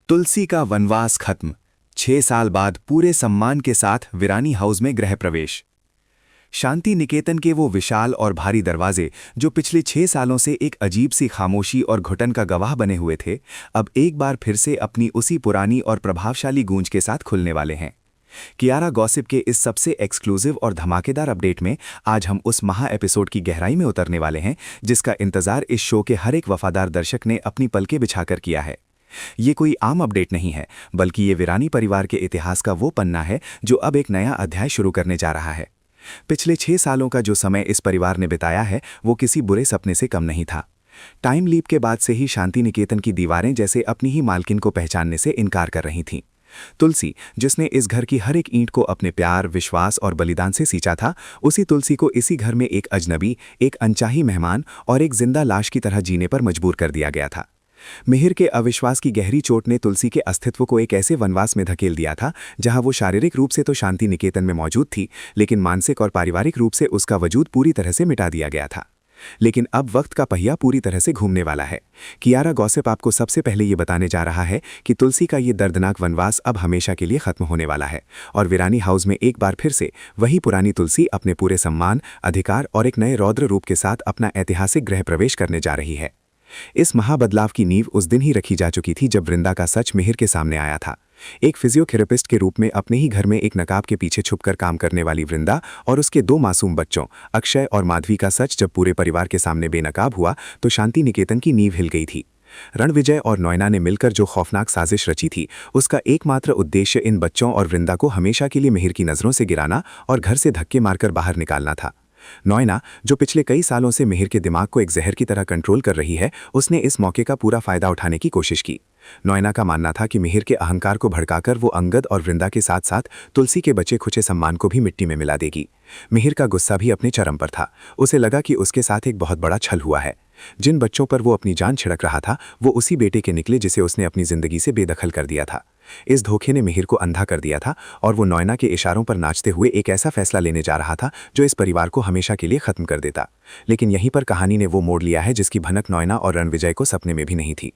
तुलसी का वनवास खत्म। 6 साल बाद पूरे सम्मान के साथ वीरानी हाउस में गृह प्रवेश। शांति निकेतन के वो विशाल और भारी दरवाजे जो पिछले 6 सालों से एक अजीब सी खामोशी और घुटन का गवाह बने हुए थे, अब एक बार फिर से अपनी उसी पुरानी और प्रभावशाली गूंज के साथ खुलने वाले हैं। कियारा गॉसिप के इस सबसे एक्सक्लूसिव और धमाकेदार अपडेट में आज हम उस महा एपिसोड की गहराई में उतरने वाले हैं जिसका इंतजार इस शो के हर एक वफादार दर्शक ने अपनी पलकें बिछाकर किया है। ये कोई आम अपडेट नहीं है, बल्कि ये वीरानी परिवार के इतिहास का वो पन्ना है जो अब एक नया अध्याय शुरू करने जा रहा है। पिछले 6 सालों का जो समय इस परिवार ने बिताया है वो किसी बुरे सपने से कम नहीं था। टाइम लीप के बाद से ही शांति निकेतन की दीवारें जैसे अपनी ही मालकिन को पहचानने से इनकार कर रही थीं। तुलसी, जिसने इस घर की हर एक ईंट को अपने प्यार, विश्वास और बलिदान से सींचा था, उसी तुलसी को इसी घर में एक अजनबी, एक अनचाही मेहमान और एक जिंदा लाश की तरह जीने पर मजबूर कर दिया गया था। मिहिर के अविश्वास की गहरी चोट ने तुलसी के अस्तित्व को एक ऐसे वनवास में धकेल दिया था जहां वो शारीरिक रूप से तो शांति निकेतन में मौजूद थी, लेकिन मानसिक और पारिवारिक रूप से उसका वजूद पूरी तरह से मिटा दिया गया था। लेकिन अब वक्त का पहिया पूरी तरह से घूमने वाला है। कियारा गॉसिप आपको सबसे पहले ये बताने जा रहा है कि तुलसी का ये दर्दनाक वनवास अब हमेशा के लिए खत्म होने वाला है और वीरानी हाउस में एक बार फिर से वही पुरानी तुलसी अपने पूरे सम्मान, अधिकार और एक नए रौद्र रूप के साथ अपना ऐतिहासिक गृह प्रवेश करने जा रही है। इस महाबदलाव की नींव उस दिन ही रखी जा चुकी थी जब वृंदा का सच मिहिर के सामने आया था। एक फिजियोथेरेपिस्ट के रूप में अपने ही घर में एक नकाब के पीछे छुपकर काम करने वाली वृंदा और उसके 2 मासूम बच्चों अक्षय और माधवी का सच जब पूरे परिवार के सामने बेनकाब हुआ तो शांति निकेतन की नींव हिल गई थी। रणविजय और नॉयना ने मिलकर जो खौफनाक साजिश रची थी, उसका एकमात्र उद्देश्य इन बच्चों और वृंदा को हमेशा के लिए मिहिर की नज़रों से गिराना और घर से धक्के मारकर बाहर निकालना था। नॉयना, जो पिछले कई सालों से मिहिर के दिमाग को एक जहर की तरह कंट्रोल कर रही है, उसने इस मौके का पूरा फायदा उठाने की कोशिश की। नॉयना का मानना था कि मिहिर के अहंकार को भड़काकर वो अंगद और वृंदा के साथ साथ तुलसी के बचे खुचे सम्मान को भी मिट्टी में मिला देगी। मिहिर का गुस्सा भी अपने चरम पर था। उसे लगा कि उसके साथ एक बहुत बड़ा छल हुआ है। जिन बच्चों पर वो अपनी जान छिड़क रहा था वो उसी बेटे के निकले जिसे उसने अपनी जिंदगी से बेदखल कर दिया था। इस धोखे ने मिहिर को अंधा कर दिया था और वो नॉयना के इशारों पर नाचते हुए एक ऐसा फैसला लेने जा रहा था जो इस परिवार को हमेशा के लिए खत्म कर देता। लेकिन यहीं पर कहानी ने वो मोड़ लिया है जिसकी भनक नॉयना और रणविजय को सपने में भी नहीं थी।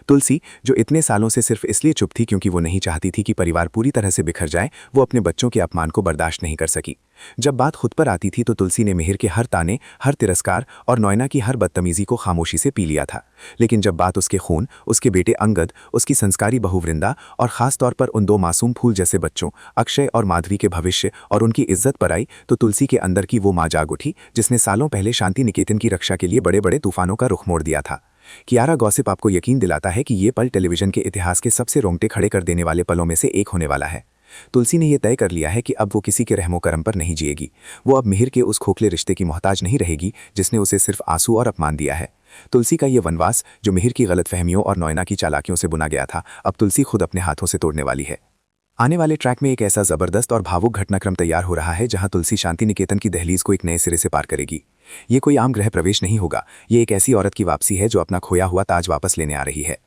तुलसी, जो इतने सालों से सिर्फ इसलिए चुप थी क्योंकि वो नहीं चाहती थी कि परिवार पूरी तरह से बिखर जाए, वो अपने बच्चों के अपमान को बर्दाश्त नहीं कर सकी। जब बात खुद पर आती थी तो तुलसी ने मिहिर के हर ताने, हर तिरस्कार और नॉयना की हर बदतमीजी को खामोशी से पी लिया था। लेकिन जब बात उसके खून, उसके बेटे अंगद, उसकी संस्कारी बहू वृंदा और खास तौर पर उन 2 मासूम फूल जैसे बच्चों अक्षय और माधवी के भविष्य और उनकी इज्जत पर आई तो तुलसी के अंदर की वो माँ जाग उठी जिसने सालों पहले शांति निकेतन की रक्षा के लिए बड़े बड़े तूफानों का रुख मोड़ दिया था। कियारा गॉसिप आपको यकीन दिलाता है कि ये पल टेलीविजन के इतिहास के सबसे रोंगटे खड़े कर देने वाले पलों में से एक होने वाला है। तुलसी ने यह तय कर लिया है कि अब वो किसी के रहमो करम पर नहीं जिएगी। वो अब मिहिर के उस खोखले रिश्ते की मोहताज नहीं रहेगी जिसने उसे सिर्फ आंसू और अपमान दिया है। तुलसी का ये वनवास, जो मिहिर की गलतफहमियों और नॉयना की चालाकियों से बुना गया था, अब तुलसी खुद अपने हाथों से तोड़ने वाली है। आने वाले ट्रैक में एक ऐसा जबरदस्त और भावुक घटनाक्रम तैयार हो रहा है जहां तुलसी शांति निकेतन की दहलीज को एक नए सिरे से पार करेगी। ये कोई आम गृह प्रवेश नहीं होगा, ये एक ऐसी औरत की वापसी है जो अपना खोया हुआ ताज वापस लेने आ रही है।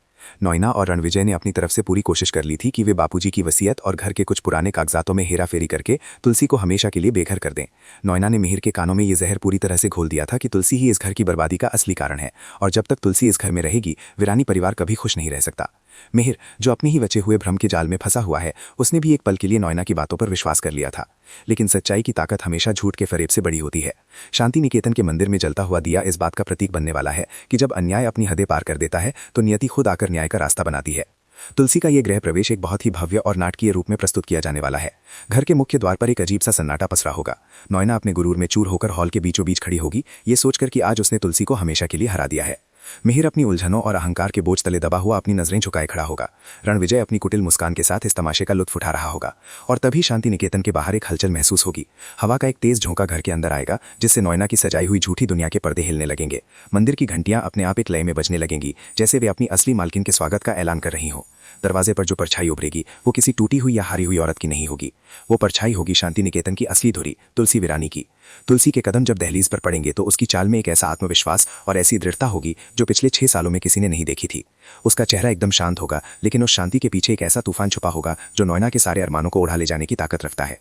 नॉयना और रणविजय ने अपनी तरफ से पूरी कोशिश कर ली थी कि वे बापूजी की वसीयत और घर के कुछ पुराने कागजातों में हेराफेरी करके तुलसी को हमेशा के लिए बेघर कर दें। नॉयना ने मिहिर के कानों में ये जहर पूरी तरह से घोल दिया था कि तुलसी ही इस घर की बर्बादी का असली कारण है और जब तक तुलसी इस घर में रहेगी वीरानी परिवार कभी खुश नहीं रह सकता। मिहिर, जो अपने ही बचे हुए भ्रम के जाल में फंसा हुआ है, उसने भी एक पल के लिए नॉयना की बातों पर विश्वास कर लिया था। लेकिन सच्चाई की ताकत हमेशा झूठ के फरेब से बड़ी होती है। शांति निकेतन के मंदिर में जलता हुआ दिया इस बात का प्रतीक बनने वाला है कि जब अन्याय अपनी हदें पार कर देता है तो नियति खुद आकर न्याय का रास्ता बनाती है। तुलसी का यह गृह प्रवेश एक बहुत ही भव्य और नाटकीय रूप में प्रस्तुत किया जाने वाला है। घर के मुख्य द्वार पर एक अजीब सा सन्नाटा पसरा होगा। नॉयना अपने गुरूर में चूर होकर हॉल के बीचों बीच खड़ी होगी, ये सोचकर कि आज उसने तुलसी को हमेशा के लिए हरा दिया है। मिहिर अपनी उलझनों और अहंकार के बोझ तले दबा हुआ अपनी नजरें झुकाए खड़ा होगा। रणविजय अपनी कुटिल मुस्कान के साथ इस तमाशे का लुत्फ उठा रहा होगा और तभी शांति निकेतन के बाहर एक हलचल महसूस होगी। हवा का एक तेज झोंका घर के अंदर आएगा जिससे नॉयना की सजाई हुई झूठी दुनिया के पर्दे हिलने लगेंगे। मंदिर की घंटियां अपने आप एक लय में बजने लगेंगी जैसे वे अपनी असली मालकिन के स्वागत का ऐलान कर रही हों। दरवाजे पर जो परछाई उभरेगी वो किसी टूटी हुई या हारी हुई औरत की नहीं होगी। वो परछाई होगी शांति निकेतन की असली धुरी, तुलसी वीरानी की। तुलसी के कदम जब दहलीज पर पड़ेंगे तो उसकी चाल में एक ऐसा आत्मविश्वास और ऐसी दृढ़ता होगी जो पिछले 6 सालों में किसी ने नहीं देखी थी। उसका चेहरा एकदम शांत होगा, लेकिन उस शांति के पीछे एक ऐसा तूफान छुपा होगा जो नॉयना के सारे अरमानों को उड़ा ले जाने की ताकत रखता है।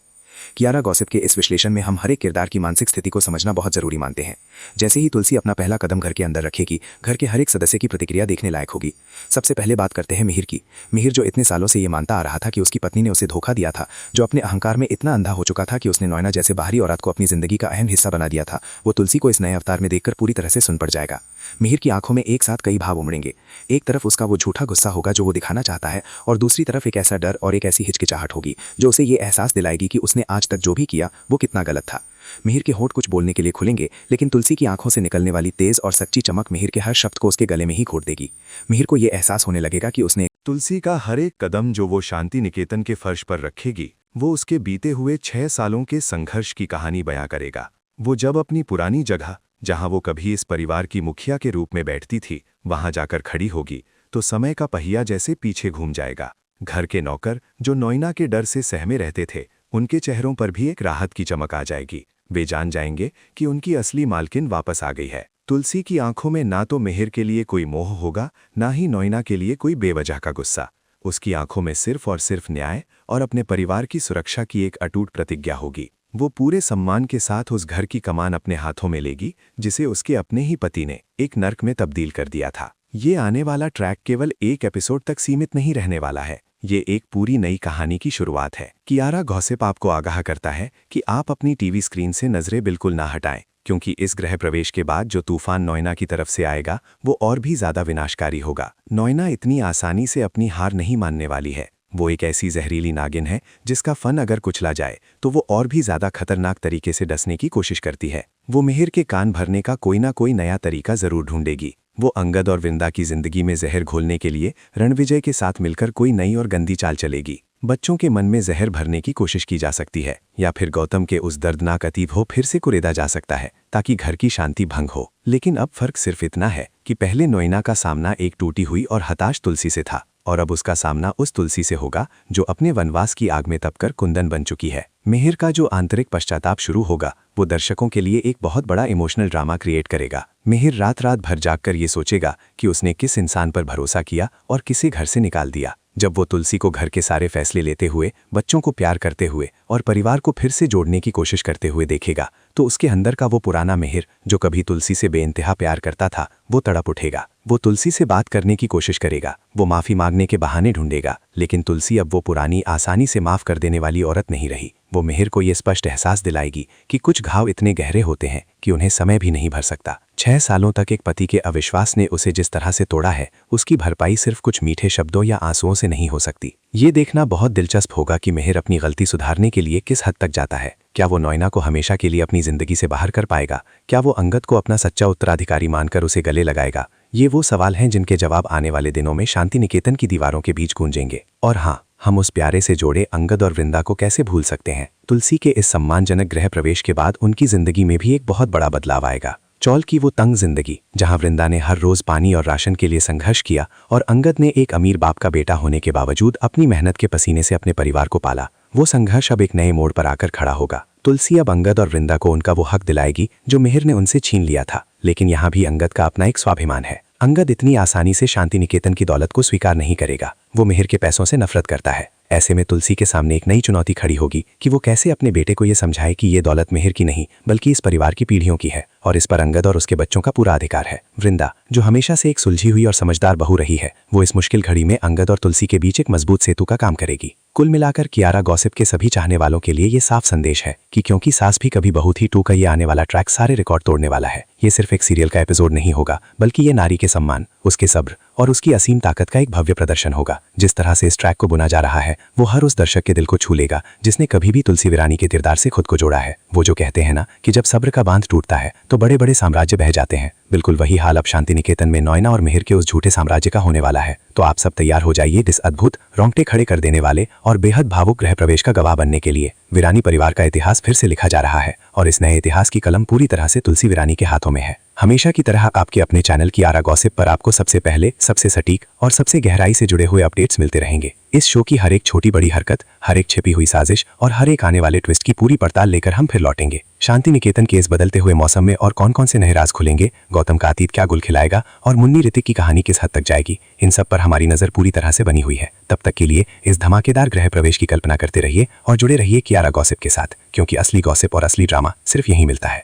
कियारा गॉसिप के इस विश्लेषण में हम हर एक किरदार की मानसिक स्थिति को समझना बहुत जरूरी मानते हैं। जैसे ही तुलसी अपना पहला कदम घर के अंदर रखेगी, घर के हर एक सदस्य की प्रतिक्रिया देखने लायक होगी। सबसे पहले बात करते हैं मिहिर की। मिहिर जो इतने सालों से ये मानता आ रहा था कि उसकी पत्नी ने उसे धोखा दिया था, जो अपने अहंकार में इतना अंधा हो चुका था कि उसने नैना जैसे बाहरी औरत को अपनी जिंदगी का अहम हिस्सा बना दिया था, वो तुलसी को इस नए अवतार में देखकर पूरी तरह से सुन पड़ जाएगा। मिहिर की आंखों में एक साथ कई भाव उमड़ेंगे। एक तरफ उसका वो झूठा गुस्सा होगा जो वो दिखाना चाहता है, और दूसरी तरफ एक ऐसा डर और एक ऐसी हिचकिचाहट होगी जो उसे ये एहसास दिलाएगी कि उसने आज तक जो भी किया वो कितना गलत था। मिहिर के होंठ कुछ बोलने के लिए खुलेंगे, लेकिन तुलसी की आंखों से निकलने वाली तेज और सच्ची चमक मिहिर के हर शब्द को उसके गले में ही घोट देगी। मिहिर को यह एहसास होने लगेगा कि उसने तुलसी का हर एक कदम जो वो शांति निकेतन के फर्श पर रखेगी, वो उसके बीते हुए 6 सालों के संघर्ष की कहानी बयां करेगा। वो जब अपनी पुरानी जगह, जहां वो कभी इस परिवार की मुखिया के रूप में बैठती थी, वहां जाकर खड़ी होगी, तो समय का पहिया जैसे पीछे घूम जाएगा। घर के नौकर जो नैना के डर से सहमे रहते थे, उनके चेहरों पर भी एक राहत की चमक आ जाएगी। वे जान जाएंगे कि उनकी असली मालकिन वापस आ गई है। तुलसी की आंखों में ना तो मिहिर के लिए कोई मोह होगा, ना ही नैना के लिए कोई बेवजह का गुस्सा। उसकी आंखों में सिर्फ और सिर्फ न्याय और अपने परिवार की सुरक्षा की एक अटूट प्रतिज्ञा होगी। वो पूरे सम्मान के साथ उस घर की कमान अपने हाथों में लेगी, जिसे उसके अपने ही पति ने एक नर्क में तब्दील कर दिया था। ये आने वाला ट्रैक केवल एक एपिसोड तक सीमित नहीं रहने वाला है। ये एक पूरी नई कहानी की शुरुआत है। कियारा गॉसिप आपको आगाह करता है कि आप अपनी टीवी स्क्रीन से नजरें बिल्कुल ना हटाएं, क्योंकि इस ग्रह प्रवेश के बाद जो तूफान नैना की तरफ से आएगा वो और भी ज्यादा विनाशकारी होगा। नैना इतनी आसानी से अपनी हार नहीं मानने वाली है। वो एक ऐसी जहरीली नागिन है जिसका फन अगर कुचला जाए तो वो और भी ज्यादा खतरनाक तरीके से डसने की कोशिश करती है। वो मिहिर के कान भरने का कोई ना कोई नया तरीका जरूर ढूंढेगी। वो अंगद और वृंदा की जिंदगी में जहर घोलने के लिए रणविजय के साथ मिलकर कोई नई और गंदी चाल चलेगी। बच्चों के मन में जहर भरने की कोशिश की जा सकती है, या फिर गौतम के उस दर्दनाक अतीत हो फिर से कुरेदा जा सकता है ताकि घर की शांति भंग हो। लेकिन अब फर्क सिर्फ इतना है कि पहले नैना का सामना एक टूटी हुई और हताश तुलसी से था, और अब उसका सामना उस तुलसी से होगा जो अपने वनवास की आग में तपकर कुंदन बन चुकी है। मिहिर का जो आंतरिक पश्चाताप शुरू होगा वो दर्शकों के लिए एक बहुत बड़ा इमोशनल ड्रामा क्रिएट करेगा। मिहिर रात रात भर जागकर ये सोचेगा कि उसने किस इंसान पर भरोसा किया और किसे घर से निकाल दिया। जब वो तुलसी को घर के सारे फैसले लेते हुए, बच्चों को प्यार करते हुए और परिवार को फिर से जोड़ने की कोशिश करते हुए देखेगा, तो उसके अंदर का वो पुराना मिहिर जो कभी तुलसी से बेइंतहा प्यार करता था, वो तड़प उठेगा। वो तुलसी से बात करने की कोशिश करेगा, वो माफी मांगने के बहाने ढूंढेगा, लेकिन तुलसी अब वो पुरानी आसानी से माफ कर देने वाली औरत नहीं रही। वो मिहिर को ये स्पष्ट एहसास दिलाएगी कि कुछ घाव इतने गहरे होते हैं कि उन्हें समय भी नहीं भर सकता। 6 सालों तक एक पति के अविश्वास ने उसे जिस तरह से तोड़ा है, उसकी भरपाई सिर्फ कुछ मीठे शब्दों या आंसुओं से नहीं हो सकती। ये देखना बहुत दिलचस्प होगा कि मिहिर अपनी गलती सुधारने के लिए किस हद तक जाता है। क्या वो नैना को हमेशा के लिए अपनी जिंदगी से बाहर कर पाएगा? क्या वो अंगद को अपना सच्चा उत्तराधिकारी मानकर उसे गले लगाएगा? ये वो सवाल हैं जिनके जवाब आने वाले दिनों में शांति निकेतन की दीवारों के बीच गूंजेंगे। और हाँ, हम उस प्यारे से जोड़े अंगद और वृंदा को कैसे भूल सकते हैं। तुलसी के इस सम्मानजनक गृह प्रवेश के बाद उनकी जिंदगी में भी एक बहुत बड़ा बदलाव आएगा। चौल की वो तंग जिंदगी, जहां वृंदा ने हर रोज पानी और राशन के लिए संघर्ष किया और अंगद ने एक अमीर बाप का बेटा होने के बावजूद अपनी मेहनत के पसीने से अपने परिवार को पाला, वो संघर्ष अब एक नए मोड़ पर आकर खड़ा होगा। तुलसी अब अंगद और वृंदा को उनका वो हक दिलाएगी जो मिहिर ने उनसे छीन लिया था। लेकिन यहाँ भी अंगद का अपना एक स्वाभिमान है। अंगद इतनी आसानी से शांति निकेतन की दौलत को स्वीकार नहीं करेगा। वो मिहिर के पैसों से नफरत करता है। ऐसे में तुलसी के सामने एक नई चुनौती खड़ी होगी कि वो कैसे अपने बेटे को ये समझाए कि ये दौलत मिहिर की नहीं बल्कि इस परिवार की पीढ़ियों की है, और इस पर अंगद और उसके बच्चों का पूरा अधिकार है। वृंदा, जो हमेशा से एक सुलझी हुई और समझदार बहू रही है, वो इस मुश्किल घड़ी में अंगद और तुलसी के बीच एक मजबूत सेतु का काम करेगी। कुल मिलाकर कियारा गॉसिप के सभी चाहने वालों के लिए ये साफ संदेश है कि क्योंकि सास भी कभी बहू थी 2 का ये आने वाला ट्रैक सारे रिकॉर्ड तोड़ने वाला है। ये सिर्फ एक सीरियल का एपिसोड नहीं होगा, बल्कि ये नारी के सम्मान, उसके सब्र और उसकी असीम ताकत का एक भव्य प्रदर्शन होगा। जिस तरह से इस ट्रैक को बुना जा रहा है, वो हर उस दर्शक के दिल को छू लेगा जिसने कभी भी तुलसी वीरानी के किरदार से खुद को जोड़ा है। वो जो कहते हैं ना कि जब सब्र का बांध टूटता है तो बड़े बड़े साम्राज्य बह जाते हैं, बिल्कुल वही हाल अब शांति निकेतन में नैना और मिहिर के उस झूठे साम्राज्य का होने वाला है। तो आप सब तैयार हो जाइए इस अद्भुत, रोंगटे खड़े कर देने वाले और बेहद भावुक गृह प्रवेश का गवाह बनने के लिए। वीरानी परिवार का इतिहास फिर से लिखा जा रहा है और इस नए इतिहास की कलम पूरी तरह से तुलसी वीरानी के हाथों में है। हमेशा की तरह आपके अपने चैनल की आरा गॉसिप पर आपको सबसे पहले, सबसे सटीक और सबसे गहराई से जुड़े हुए अपडेट्स मिलते रहेंगे। इस शो की हर एक छोटी बड़ी हरकत, हर एक छिपी हुई साजिश और हर एक आने वाले ट्विस्ट की पूरी पड़ताल लेकर हम फिर लौटेंगे। शांति निकेतन के इस बदलते हुए मौसम में और कौन कौन से नए राज खुलेंगे, गौतम का अतीत क्या गुल खिलाएगा और मुन्नी ऋतिक की कहानी किस हद तक जाएगी, इन सब पर हमारी नजर पूरी तरह से बनी हुई है। तब तक के लिए इस धमाकेदार गृह प्रवेश की कल्पना करते रहिए और जुड़े रहिए कियारा गॉसिप के साथ, क्योंकि असली गॉसिप और असली ड्रामा सिर्फ यहीं मिलता है।